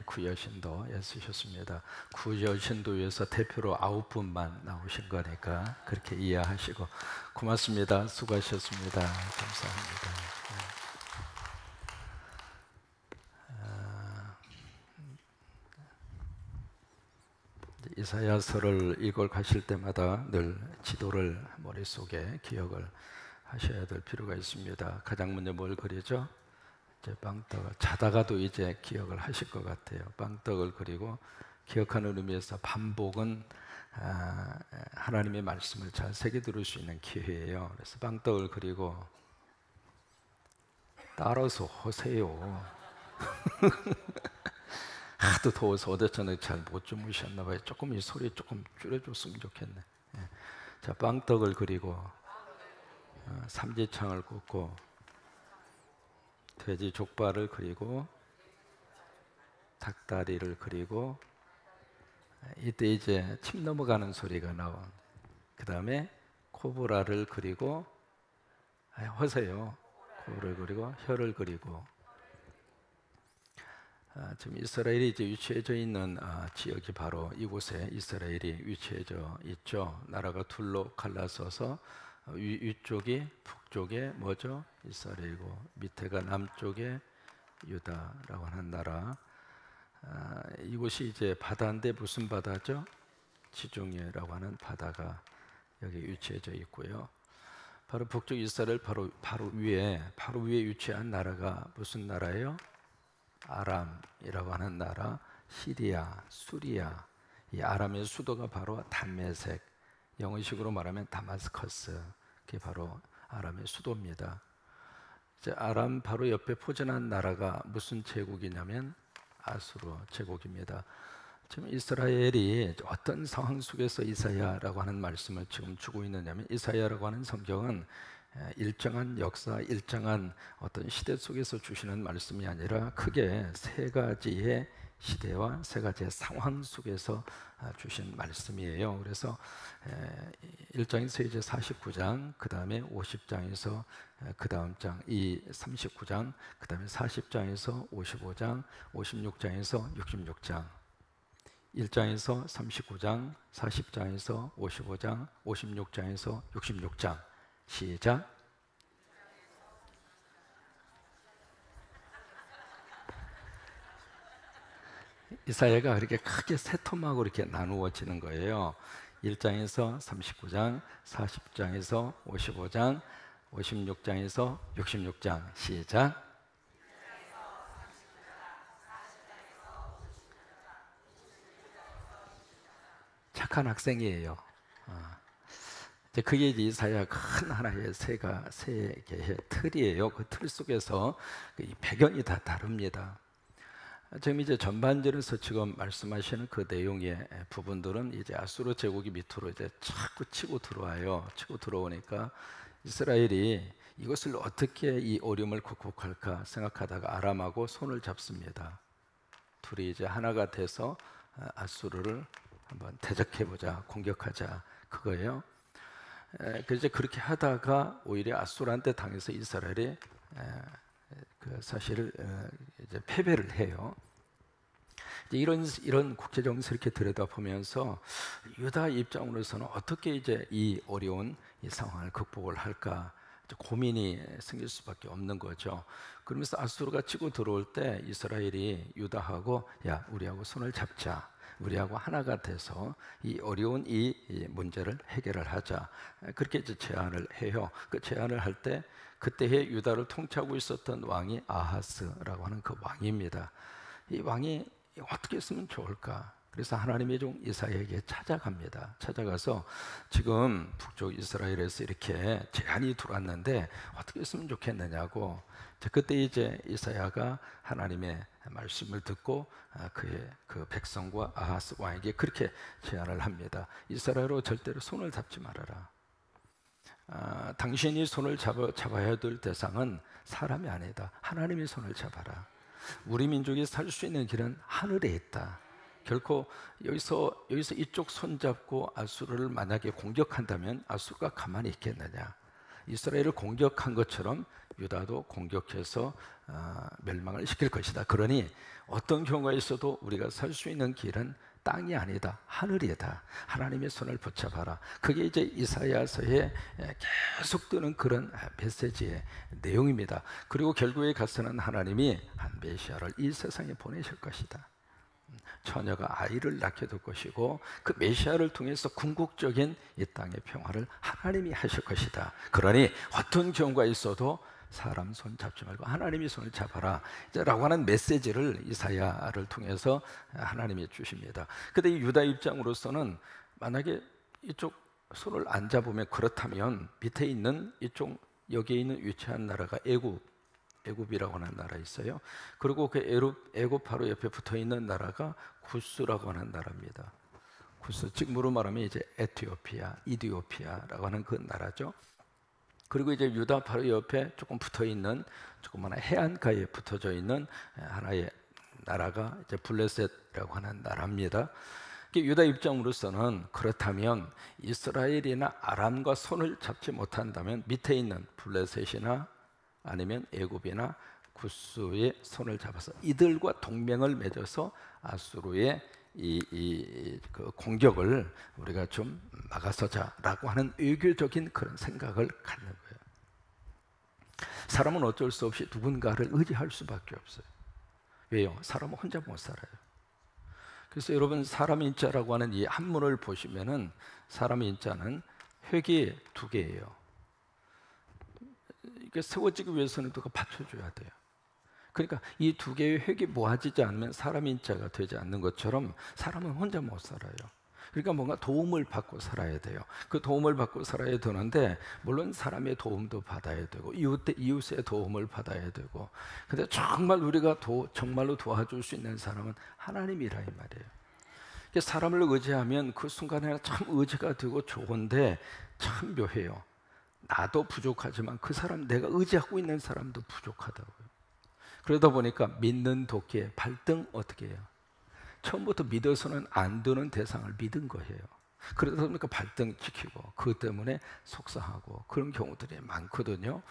구여신도 애쓰셨습니다. 구여신도에서 대표로 9분만 나오신 거니까 그렇게 이해하시고 고맙습니다. 수고하셨습니다. 감사합니다. 이사야서를 읽어 가실 때마다 늘 지도를 머릿속에 기억을 하셔야 될 필요가 있습니다. 가장 먼저 뭘 그리죠? 이제 빵떡을 자다가도 이제 기억을 하실 것 같아요. 빵떡을 그리고 기억하는 의미에서 반복은 하나님의 말씀을 잘 새겨 들을 수 있는 기회예요. 그래서 빵떡을 그리고 따라서 하세요. 하도 더워서 어제 저녁에 잘 못 주무셨나 봐요. 조금 이 소리 조금 줄여줬으면 좋겠네. 예. 자, 빵떡을 그리고 삼지창을 꽂고 돼지 족발을 그리고 닭다리를 그리고 이때 이제 침 넘어가는 소리가 나온 그 다음에 코브라를 그리고 허세요. 코브라를 그리고 혀를 그리고 지금 이스라엘이 이제 위치해져 있는 지역이 바로 이곳에 이스라엘이 위치해져 있죠. 나라가 둘로 갈라서서 위쪽이 북쪽에 뭐죠? 이스라엘이고 밑에가 남쪽에 유다라고 하는 나라. 이곳이 이제 바다인데 무슨 바다죠? 지중해라고 하는 바다가 여기 위치해져 있고요. 바로 북쪽 이스라엘 바로 위에 위치한 나라가 무슨 나라예요? 아람이라고 하는 나라, 시리아, 수리아. 이 아람의 수도가 바로 담메색, 영어식으로 말하면 다마스커스. 그게 바로 아람의 수도입니다. 이제 아람 바로 옆에 포진한 나라가 무슨 제국이냐면 아수르 제국입니다. 지금 이스라엘이 어떤 상황 속에서 이사야라고 하는 말씀을 지금 주고 있느냐면 이사야라고 하는 성경은 일정한 역사, 일정한 어떤 시대 속에서 주시는 말씀이 아니라 크게 세 가지의 시대와 세 가지의 상황 속에서 주신 말씀이에요. 그래서 1장에서 이제 49장, 그 다음에 50장에서 그 다음 장, 이 39장, 그 다음에 40장에서 55장, 56장에서 66장, 1장에서 39장, 40장에서 55장, 56장에서 66장. 시작. 이사야가 그렇게 크게 세 토막으로 이렇게 나누어지는 거예요. 1장에서 39장, 40장에서 55장, 56장에서 66장. 시작. 착한 학생이에요. 그게 이제 이사야 큰 하나의 세 개의 틀이에요. 그 틀 속에서 이 배경이 다 다릅니다. 지금 이제 전반전에서 지금 말씀하시는 그 내용의 부분들은 이제 아수르 제국이 밑으로 이제 자꾸 치고 들어와요. 치고 들어오니까 이스라엘이 이것을 어떻게 이 어려움을 극복할까 생각하다가 아람하고 손을 잡습니다. 둘이 이제 하나가 돼서 아수르를 한번 대적해보자, 공격하자, 그거예요. 그래서 그렇게 하다가 오히려 아수르한테 당해서 이스라엘이 사실 이제 패배를 해요. 이런 국제 정세를 이렇게 들여다보면서 유다 입장으로서는 어떻게 이제 이 어려운 이 상황을 극복을 할까 고민이 생길 수밖에 없는 거죠. 그러면서 아수르가 치고 들어올 때 이스라엘이 유다하고 야, 우리하고 손을 잡자. 우리하고 하나가 돼서 이 어려운 이 문제를 해결을 하자. 그렇게 이제 제안을 해요. 그 제안을 할 때 그때의 유다를 통치하고 있었던 왕이 아하스라고 하는 그 왕입니다. 이 왕이 어떻게 했으면 좋을까? 그래서 하나님의 종 이사야에게 찾아갑니다. 찾아가서 지금 북쪽 이스라엘에서 이렇게 제안이 들어왔는데 어떻게 했으면 좋겠느냐고. 그때 이제 이사야가 하나님의 말씀을 듣고 그의 그 백성과 아하스 왕에게 그렇게 제안을 합니다. 이스라엘로 절대로 손을 잡지 말아라. 당신이 손을 잡아야 될 대상은 사람이 아니다. 하나님이 손을 잡아라. 우리 민족이 살 수 있는 길은 하늘에 있다. 결코 여기서 이쪽 손 잡고 아수르를 만약에 공격한다면 아수르가 가만히 있겠느냐. 이스라엘을 공격한 것처럼 유다도 공격해서 멸망을 시킬 것이다. 그러니 어떤 경우가 있어도 우리가 살 수 있는 길은 땅이 아니다, 하늘이다. 하나님의 손을 붙잡아라. 그게 이제 이사야서에 계속 뜨는 그런 메시지의 내용입니다. 그리고 결국에 가서는 하나님이 한 메시아를 이 세상에 보내실 것이다. 처녀가 아이를 낳게 될 것이고 그 메시아를 통해서 궁극적인 이 땅의 평화를 하나님이 하실 것이다. 그러니 어떤 경우가 있어도 사람 손 잡지 말고 하나님이 손을 잡아라 라고 하는 메시지를 이사야를 통해서 하나님이 주십니다. 근데 이 유다 입장으로서는 만약에 이쪽 손을 안 잡으면, 그렇다면 밑에 있는 이쪽 여기에 있는 위치한 나라가 애굽이라고 하는 나라 있어요. 그리고 그 애굽 바로 옆에 붙어 있는 나라가 구스라고 하는 나라입니다. 구스, 지금으로 말하면 이제 이디오피아라고 하는 그 나라죠. 그리고 이제 유다 바로 옆에 조금 붙어 있는 조그마한 해안가에 붙어져 있는 하나의 나라가 이제 블레셋이라고 하는 나라입니다. 유다 입장으로서는 그렇다면 이스라엘이나 아람과 손을 잡지 못한다면 밑에 있는 블레셋이나 아니면 애굽이나 구스의 손을 잡아서 이들과 동맹을 맺어서 아수르의 그 공격을 우리가 좀 막아서자라고 하는 외교적인 그런 생각을 갖는 거예요. 사람은 어쩔 수 없이 누군가를 의지할 수밖에 없어요. 왜요? 사람은 혼자 못 살아요. 그래서 여러분, 사람 인자라고 하는 이 한문을 보시면은 사람 인자는 획이 두 개예요. 이게 세워지기 위해서는 누가 받쳐줘야 돼요. 그러니까 이 두 개의 획이 모아지지 않으면 사람 인자가 되지 않는 것처럼 사람은 혼자 못 살아요. 그러니까 뭔가 도움을 받고 살아야 돼요. 그 도움을 받고 살아야 되는데, 물론 사람의 도움도 받아야 되고 이웃의 도움을 받아야 되고, 근데 정말 우리가 정말로 도와줄 수 있는 사람은 하나님이라 이 말이에요. 사람을 의지하면 그 순간에 참 의지가 되고 좋은데 참 묘해요. 나도 부족하지만 그 사람, 내가 의지하고 있는 사람도 부족하다고요. 그러다 보니까 믿는 도끼의 발등 어떻게 해요? 처음부터 믿어서는 안 되는 대상을 믿은 거예요. 그러다 보니까 발등 지키고 그것 때문에 속상하고 그런 경우들이 많거든요.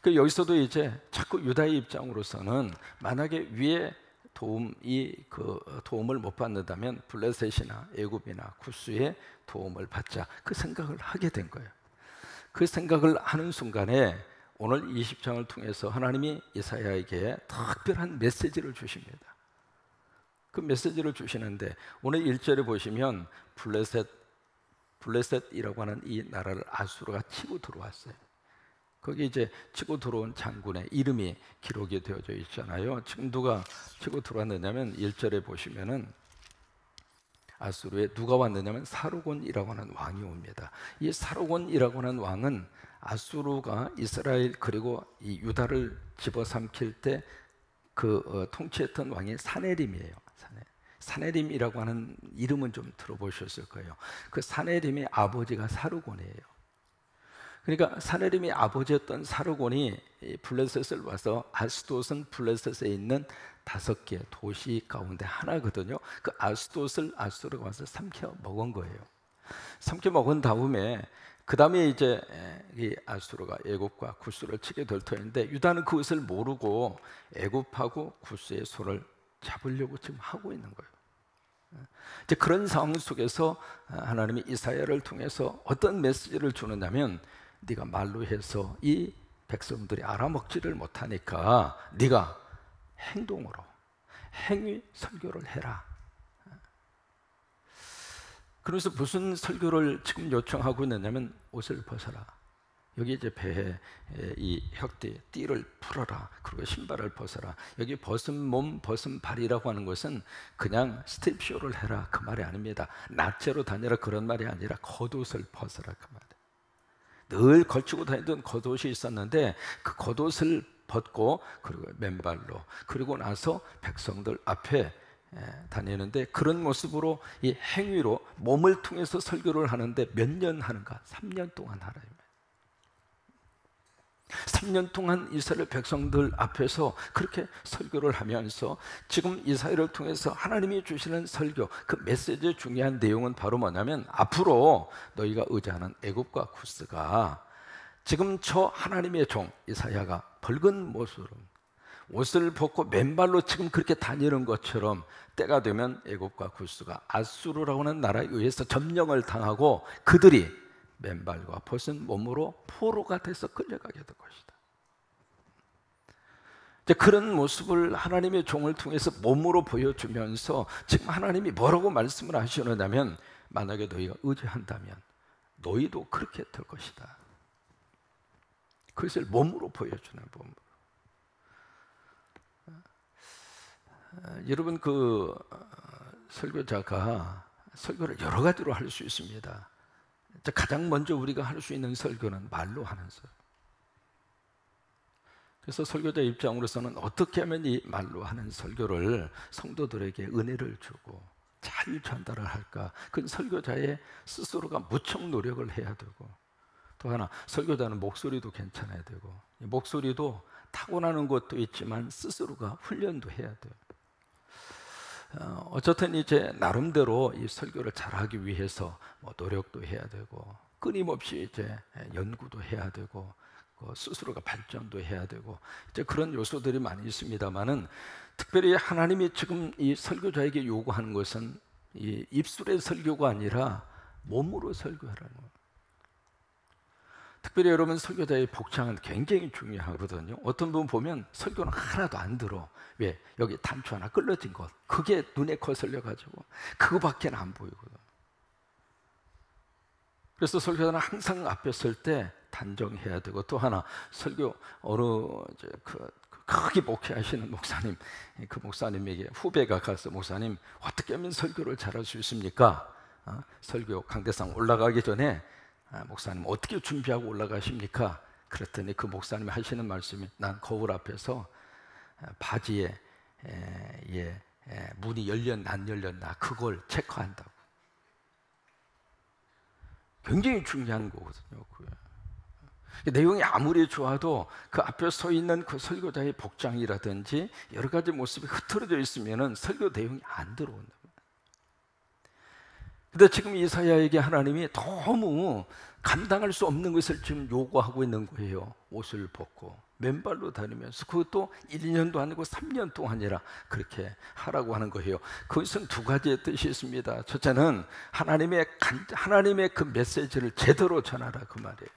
여기서도 이제 자꾸 유다의 입장으로서는 만약에 위에 도움을 못 받는다면 블레셋이나 애굽이나 구스의 도움을 받자, 그 생각을 하게 된 거예요. 그 생각을 하는 순간에 오늘 20장을 통해서 하나님이 이사야에게 특별한 메시지를 주십니다. 그 메시지를 주시는데 오늘 1절에 보시면 블레셋이라고 하는 이 나라를 아수르가 치고 들어왔어요. 거기 이제 치고 들어온 장군의 이름이 기록이 되어져 있잖아요. 지금 누가 치고 들어왔느냐면 1절에 보시면은 아수르에 누가 왔느냐면 사르곤이라고 하는 왕이 옵니다. 이 사르곤이라고 하는 왕은 아수르가 이스라엘 그리고 이 유다를 집어삼킬 때 통치했던 왕이 사네림이에요. 사네림이라고 하는 이름은 좀 들어보셨을 거예요. 그 사네림의 아버지가 사르곤이에요. 그러니까 사네림의 아버지였던 사르곤이 블레셋을 와서 아스돗은 블레셋에 있는 5개 도시 가운데 하나거든요. 그 아스돗을 아수르가 와서 삼켜 먹은 거예요. 삼켜 먹은 다음에 그 다음에 이제 이 아수르가 애굽과 구스를 치게 될 터인데, 유다는 그것을 모르고 애굽하고 구스의 손을 잡으려고 지금 하고 있는 거예요. 이제 그런 상황 속에서 하나님이 이사야를 통해서 어떤 메시지를 주느냐면, 네가 말로 해서 이 백성들이 알아먹지를 못하니까 네가 행동으로 행위 설교를 해라. 그래서 무슨 설교를 지금 요청하고 있느냐면, 옷을 벗어라. 여기 이제 배에 이 혁띠, 띠를 풀어라. 그리고 신발을 벗어라. 여기 벗은 몸, 벗은 발이라고 하는 것은 그냥 스텝쇼를 해라 그 말이 아닙니다. 낫째로 다니라 그런 말이 아니라 겉옷을 벗어라 그 말이에요. 늘 걸치고 다니던 겉옷이 있었는데 그 겉옷을 벗고 그리고 맨발로, 그리고 나서 백성들 앞에 다니는데, 그런 모습으로 이 행위로 몸을 통해서 설교를 하는데 몇 년 하는가? 3년 동안 하라. 3년 동안 이스라엘 백성들 앞에서 그렇게 설교를 하면서 지금 이사야를 통해서 하나님이 주시는 설교, 그 메시지의 중요한 내용은 바로 뭐냐면, 앞으로 너희가 의지하는 애굽과 구스가 지금 저 하나님의 종 이사야가 붉은 모습으로 옷을 벗고 맨발로 지금 그렇게 다니는 것처럼 때가 되면 애굽과 구스가 아수르라고 하는 나라에 의해서 점령을 당하고 그들이 맨발과 벗은 몸으로 포로가 돼서 끌려가게 될 것이다. 이제 그런 모습을 하나님의 종을 통해서 몸으로 보여주면서 지금 하나님이 뭐라고 말씀을 하시느냐면, 만약에 너희가 의지한다면 너희도 그렇게 될 것이다. 그것을 몸으로 보여주는, 몸으로. 여러분, 설교자가 설교를 여러 가지로 할 수 있습니다. 가장 먼저 우리가 할 수 있는 설교는 말로 하는 설교. 그래서 설교자 입장으로서는 어떻게 하면 이 말로 하는 설교를 성도들에게 은혜를 주고 잘 전달을 할까? 그건 설교자의 스스로가 무척 노력을 해야 되고, 또 하나, 설교자는 목소리도 괜찮아야 되고, 목소리도 타고나는 것도 있지만 스스로가 훈련도 해야 돼요. 어쨌든 이제 나름대로 이 설교를 잘하기 위해서 노력도 해야 되고, 끊임없이 이제 연구도 해야 되고, 스스로가 발전도 해야 되고, 이제 그런 요소들이 많이 있습니다만은, 특별히 하나님이 지금 이 설교자에게 요구하는 것은 이 입술의 설교가 아니라 몸으로 설교하라는 거예요. 특별히 여러분, 설교자의 복장은 굉장히 중요하거든요. 어떤 분 보면 설교는 하나도 안 들어. 왜? 여기 단추 하나 끌어진 것, 그게 눈에 거슬려 가지고 그거밖에 안 보이거든. 그래서 설교자는 항상 앞에 설 때 단정해야 되고, 또 하나, 설교 어느 크게 목회하시는 목사님, 그 목사님에게 후배가 가서, 목사님 어떻게 하면 설교를 잘할 수 있습니까? 설교 강대상 올라가기 전에 목사님 어떻게 준비하고 올라가십니까? 그랬더니 그 목사님이 하시는 말씀이, 난 거울 앞에서 바지에 문이 열렸나 안 열렸나 그걸 체크한다고. 굉장히 중요한 거거든요. 내용이 아무리 좋아도 그 앞에 서 있는 그 설교자의 복장이라든지 여러 가지 모습이 흐트러져 있으면 설교 내용이 안 들어온다. 근데 지금 이사야에게 하나님이 너무 감당할 수 없는 것을 지금 요구하고 있는 거예요. 옷을 벗고 맨발로 다니면서, 그것도 1년도 아니고 3년 동안이라 그렇게 하라고 하는 거예요. 그것은 두 가지의 뜻이 있습니다. 첫째는 하나님의 그 메시지를 제대로 전하라, 그 말이에요.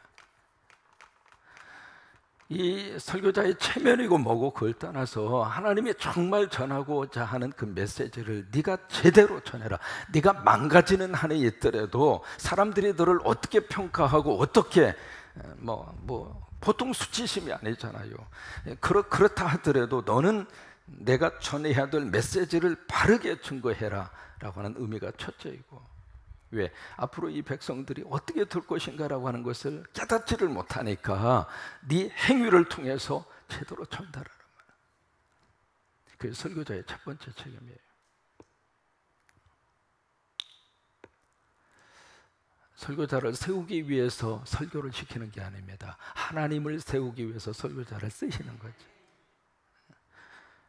이 설교자의 체면이고 뭐고 그걸 떠나서 하나님이 정말 전하고자 하는 그 메시지를 네가 제대로 전해라. 네가 망가지는 한에 있더라도 사람들이 너를 어떻게 평가하고 어떻게 보통 수치심이 아니잖아요. 그렇다 하더라도 너는 내가 전해야 될 메시지를 바르게 증거해라 라고 하는 의미가 첫째이고, 왜? 앞으로 이 백성들이 어떻게 될 것인가라고 하는 것을 깨닫지를 못하니까 네 행위를 통해서 제대로 전달하라. 그게 설교자의 첫 번째 책임이에요. 설교자를 세우기 위해서 설교를 시키는 게 아닙니다. 하나님을 세우기 위해서 설교자를 쓰시는 거죠.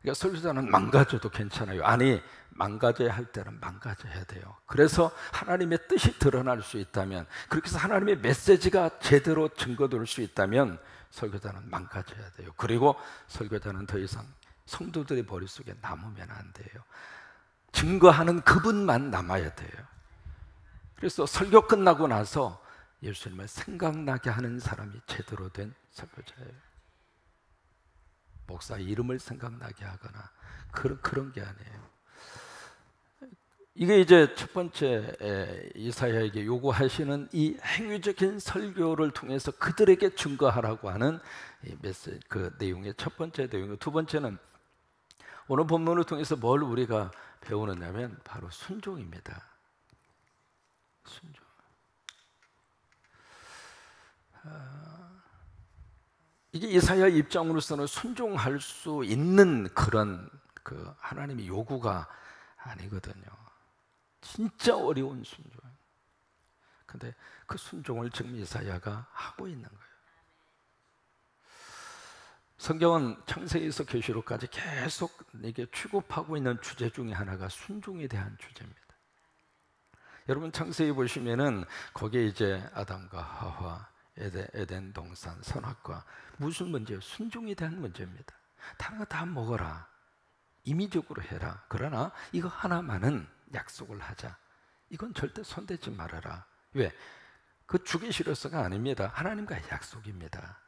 그러니까 설교자는 망가져도 괜찮아요. 아니, 망가져야 할 때는 망가져야 돼요. 그래서 하나님의 뜻이 드러날 수 있다면, 그렇게 해서 하나님의 메시지가 제대로 증거될 수 있다면 설교자는 망가져야 돼요. 그리고 설교자는 더 이상 성도들의 머릿속에 남으면 안 돼요. 증거하는 그분만 남아야 돼요. 그래서 설교 끝나고 나서 예수님을 생각나게 하는 사람이 제대로 된 설교자예요. 목사 이름을 생각나게 하거나 그런 게 아니에요. 이게 이제 첫 번째 이사야에게 요구하시는 이 행위적인 설교를 통해서 그들에게 증거하라고 하는 이 메시지, 그 내용의 첫 번째 내용이고, 두 번째는 오늘 본문을 통해서 뭘 우리가 배우느냐면 바로 순종입니다. 순종. 이게 이사야 입장으로서는 순종할 수 있는 그런 그 하나님의 요구가 아니거든요. 진짜 어려운 순종. 근데 그 순종을 지금 이사야가 하고 있는 거예요. 성경은 창세기에서 계시록까지 계속 이게 취급하고 있는 주제 중에 하나가 순종에 대한 주제입니다. 여러분 창세기 보시면은 거기에 이제 아담과 하와, 에덴 동산 선악과. 무슨 문제예요? 순종에 대한 문제입니다. 다른 거 다 먹어라, 임의적으로 해라. 그러나 이거 하나만은 약속을 하자. 이건 절대 손대지 말아라. 왜? 그 주기 싫어서가 아닙니다. 하나님과의 약속입니다.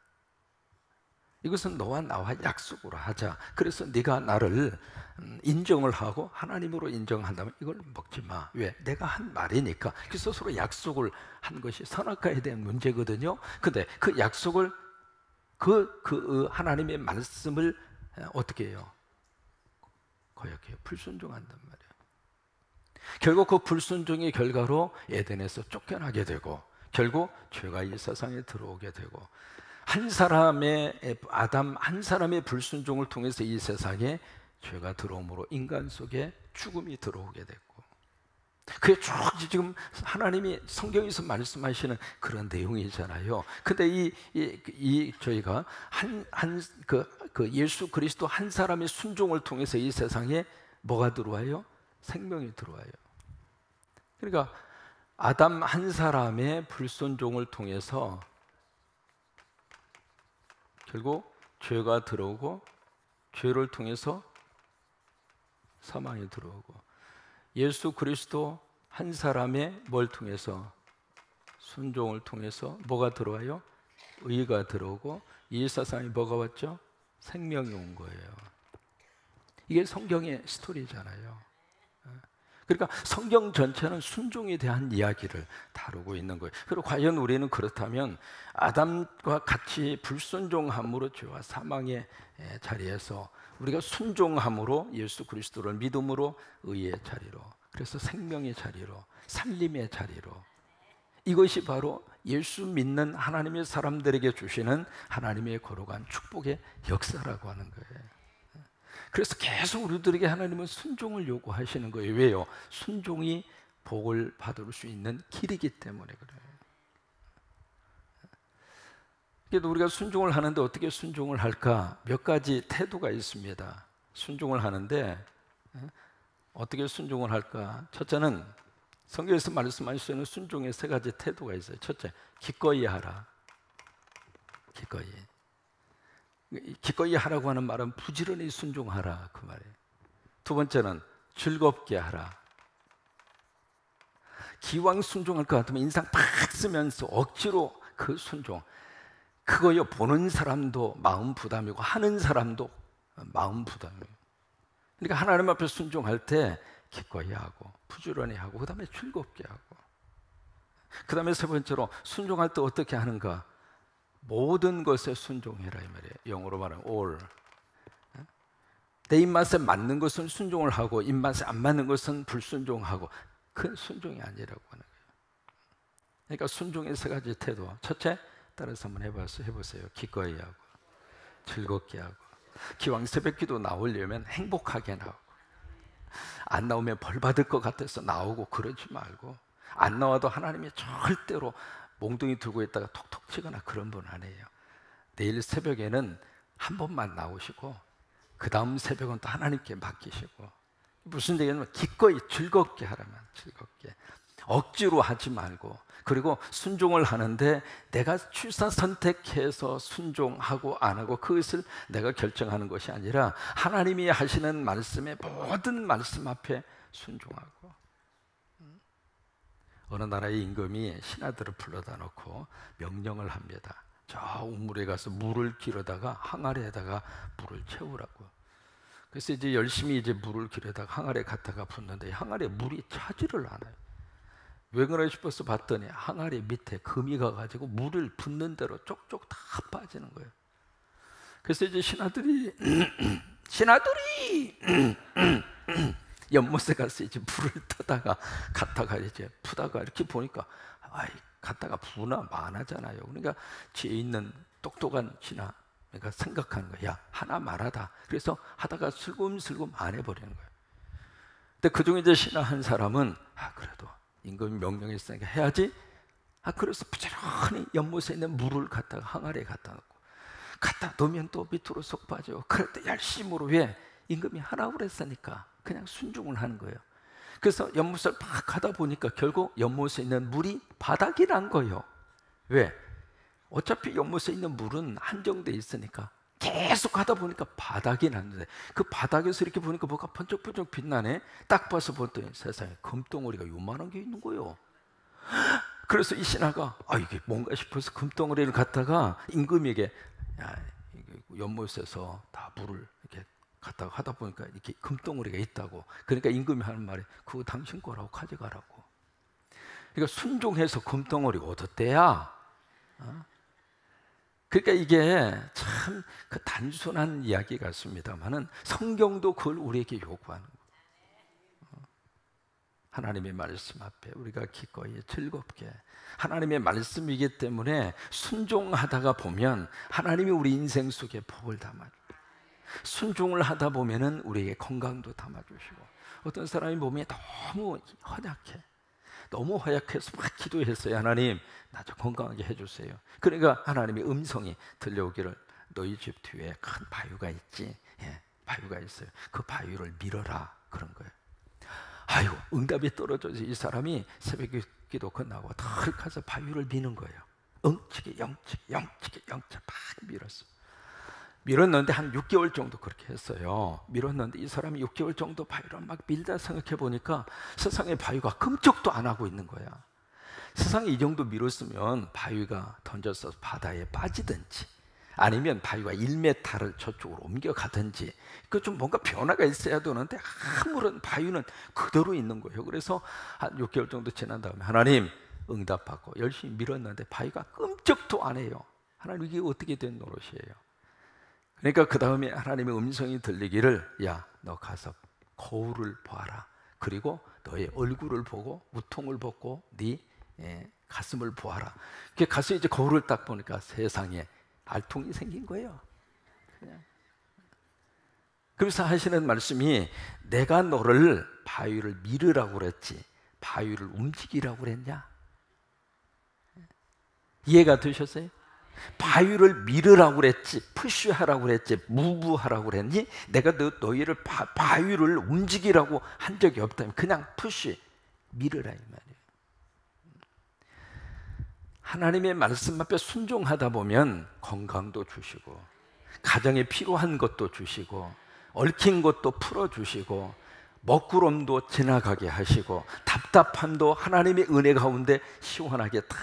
이것은 너와 나와 약속으로 하자. 그래서 네가 나를 인정을 하고 하나님으로 인정한다면 이걸 먹지 마. 왜? 내가 한 말이니까. 그래서 서로 약속을 한 것이 선악과에 대한 문제거든요. 근데 그 약속을 그 하나님의 말씀을 어떻게 해요? 거역해요. 불순종한단 말이에요. 결국 그 불순종의 결과로 에덴에서 쫓겨나게 되고 결국 죄가 이 세상에 들어오게 되고 아담 한 사람의 불순종을 통해서 이 세상에 죄가 들어옴으로 인간 속에 죽음이 들어오게 됐고, 그게 쭉 지금 하나님이 성경에서 말씀하시는 그런 내용이잖아요. 근데 저희가 예수 그리스도 한 사람의 순종을 통해서 이 세상에 뭐가 들어와요? 생명이 들어와요. 그러니까 아담 한 사람의 불순종을 통해서 결국 죄가 들어오고 죄를 통해서 사망이 들어오고, 예수 그리스도 한 사람의 뭘 통해서? 순종을 통해서 뭐가 들어와요? 의가 들어오고 이 세상에 뭐가 왔죠? 생명이 온 거예요. 이게 성경의 스토리잖아요. 그러니까 성경 전체는 순종에 대한 이야기를 다루고 있는 거예요. 그리고 과연 우리는 그렇다면 아담과 같이 불순종함으로 죄와 사망의 자리에서 우리가 순종함으로 예수 그리스도를 믿음으로 의의 자리로, 그래서 생명의 자리로, 살림의 자리로, 이것이 바로 예수 믿는 하나님의 사람들에게 주시는 하나님의 거룩한 축복의 역사라고 하는 거예요. 그래서 계속 우리들에게 하나님은 순종을 요구하시는 거예요. 왜요? 순종이 복을 받을 수 있는 길이기 때문에 그래요. 그래도 우리가 순종을 하는데 어떻게 순종을 할까? 몇 가지 태도가 있습니다. 순종을 하는데 어떻게 순종을 할까? 첫째는 성경에서 말씀하시는 순종의 세 가지 태도가 있어요. 첫째, 기꺼이 하라. 기꺼이 하라고 하는 말은 부지런히 순종하라 그 말이에요. 두 번째는 즐겁게 하라. 기왕 순종할 것 같으면 인상 팍 쓰면서 억지로 그 순종, 그거요 보는 사람도 마음 부담이고 하는 사람도 마음 부담이에요. 그러니까 하나님 앞에 순종할 때 기꺼이 하고 부지런히 하고 그 다음에 즐겁게 하고, 그 다음에 세 번째로 순종할 때 어떻게 하는가? 모든 것에 순종해라 이 말이에요. 영어로 말하면 all. 내 입맛에 맞는 것은 순종을 하고 입맛에 안 맞는 것은 불순종하고, 그건 순종이 아니라고 하는 거예요. 그러니까 순종의 세 가지 태도. 첫째, 따라서 한번 해보세요. 기꺼이 하고 즐겁게 하고, 기왕 새벽기도 나오려면 행복하게 나오고, 안 나오면 벌 받을 것 같아서 나오고 그러지 말고, 안 나와도 하나님이 절대로 몽둥이 들고 있다가 톡톡 치거나 그런 분 아니에요. 내일 새벽에는 한 번만 나오시고 그 다음 새벽은 또 하나님께 맡기시고, 무슨 얘기냐면 기꺼이 즐겁게 하라면 즐겁게, 억지로 하지 말고, 그리고 순종을 하는데 내가 취사 선택해서 순종하고 안 하고 그것을 내가 결정하는 것이 아니라 하나님이 하시는 말씀의 모든 말씀 앞에 순종하고. 어느 나라의 임금이 신하들을 불러다 놓고 명령을 합니다. 저 우물에 가서 물을 기르다가 항아리에다가 물을 채우라고. 그래서 이제 열심히 물을 기르다가 항아리에 갔다가 붓는데 항아리에 물이 차지를 않아요. 왜 그래 싶어서 봤더니 항아리 밑에 금이 가가지고 물을 붓는 대로 쪽쪽 다 빠지는 거예요. 그래서 이제 신하들이 연못에 가서 이제 물을 떠다가 갔다가 이제 푸다가 이렇게 보니까 갔다가 부나 많아잖아요. 그러니까 지혜 있는 똑똑한 신하, 그러니까 생각하는 거야. 하나 말하다. 그래서 하다가 슬금슬금 안 해버리는 거예요. 근데 그중에 이제 신하 한 사람은 그래도 임금이 명령했으니까 해야지. 그래서 부지런히 연못에 있는 물을 갖다가 항아리에 갖다 놓고, 갖다 놓으면 또 밑으로 쏙 빠져. 그럴 때 열심으로, 왜? 임금이 하라고 그랬으니까 그냥 순종을 하는 거예요. 그래서 연못을 막 가다 보니까 결국 연못에 있는 물이 바닥이 난 거예요. 왜? 어차피 연못에 있는 물은 한정돼 있으니까 계속 하다 보니까 바닥이 났는데 그 바닥에서 이렇게 보니까 뭐가 번쩍번쩍 빛나네. 딱 봐서 보더니 세상에 금덩어리가 요만한 게 있는 거예요. 그래서 이 신하가 이게 뭔가 싶어서 금덩어리를 갖다가 임금에게, 야, 연못에서 다 물을 이렇게 갖다가 하다 보니까 이렇게 금덩어리가 있다고. 그러니까 임금이 하는 말이 그거 당신 거라고 가져가라고. 그러니까 순종해서 금덩어리 얻었대야. 그러니까 이게 참 그 단순한 이야기 같습니다만은 성경도 그걸 우리에게 요구하는 거예요. 하나님의 말씀 앞에 우리가 기꺼이 즐겁게, 하나님의 말씀이기 때문에 순종하다가 보면 하나님이 우리 인생 속에 복을 담아줘요. 순종을 하다 보면은 우리에게 건강도 담아주시고, 어떤 사람이 몸이 너무 허약해, 너무 허약해서 막 기도했어요. 하나님 나 좀 건강하게 해주세요. 그러니까 하나님의 음성이 들려오기를 너희 집 뒤에 큰 바위가 있지. 바위가 있어요. 그 바위를 밀어라. 그런 거예요. 아이고, 응답이 떨어져서 이 사람이 새벽 기도 끝나고 덜 가서 바위를 미는 거예요. 응치게 영치게 영치게 영치게 막 밀었어. 밀었는데 한 6개월 정도 그렇게 했어요. 밀었는데 이 사람이 6개월 정도 바위를 막 밀다 생각해 보니까 세상에 바위가 끔찍도 안 하고 있는 거야. 세상에 이 정도 밀었으면 바위가 던져서 바다에 빠지든지 아니면 바위가 1m를 저쪽으로 옮겨가든지 그 좀 뭔가 변화가 있어야 되는데 아무런 바위는 그대로 있는 거예요. 그래서 한 6개월 정도 지난 다음에 하나님 응답받고 열심히 밀었는데 바위가 끔찍도 안 해요. 하나님 이게 어떻게 된 노릇이에요? 그러니까 그 다음에 하나님의 음성이 들리기를 야, 너 가서 거울을 보아라. 그리고 너의 얼굴을 보고 우통을 벗고 네 가슴을 보아라. 가서 이제 거울을 딱 보니까 세상에 알통이 생긴 거예요. 그냥. 그래서 하시는 말씀이 내가 너를 바위를 밀으라고 그랬지 바위를 움직이라고 그랬냐? 이해가 되셨어요? 바위를 밀으라고 그랬지 푸시하라고 그랬지 무브하라고 그랬니? 내가 너희를 바위를 움직이라고 한 적이 없다면 그냥 푸시 밀으라 이 말이에요. 하나님의 말씀 앞에 순종하다 보면 건강도 주시고 가정에 필요한 것도 주시고 얽힌 것도 풀어주시고 먹구름도 지나가게 하시고 답답함도 하나님의 은혜 가운데 시원하게 다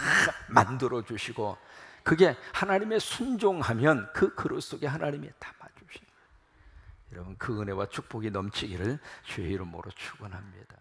만들어주시고 그게 하나님의 순종하면 그 그릇 속에 하나님이 담아주시는 거예요. 여러분 그 은혜와 축복이 넘치기를 주의 이름으로 축원합니다.